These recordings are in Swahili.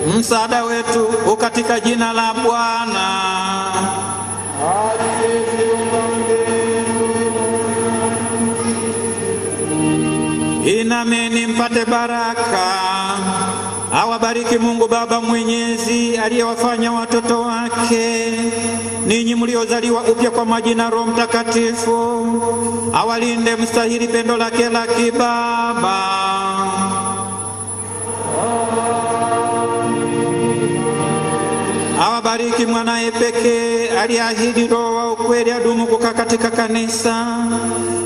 Msaada wetu ukatika jina la Bwana. Inameni mpate baraka. Awabariki Mungu Baba Mwenyezi aliyewafanya watoto wake ninyi mliozaliwa upya kwa maji na Roho Mtakatifu. Awalinde mstahili pendo lake la kibaba. Awabariki mwanaye pekee aliahidi Roho wa ukweli adumu kukaa katika kanisa,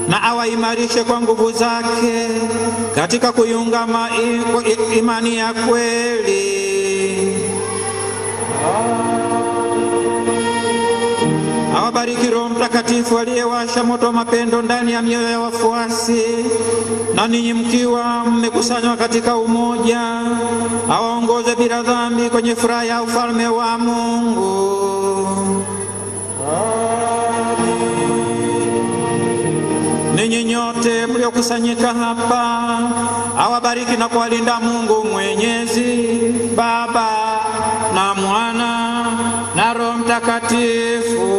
na awaimarishe kwa nguvu zake katika kuiungama imani ya kweli. Awabariki Roho Mtakatifu aliyewasha moto mapendo ndani ya mioyo ya wafuasi, na ninyi mkiwa mmekusanywa katika umoja, awaongoze bila dhambi kwenye furaha ya ufalme wa Mungu. Ninyi nyote mliokusanyika hapa, awabariki na kuwalinda Mungu Mwenyezi, Baba na Mwana na Roho Mtakatifu.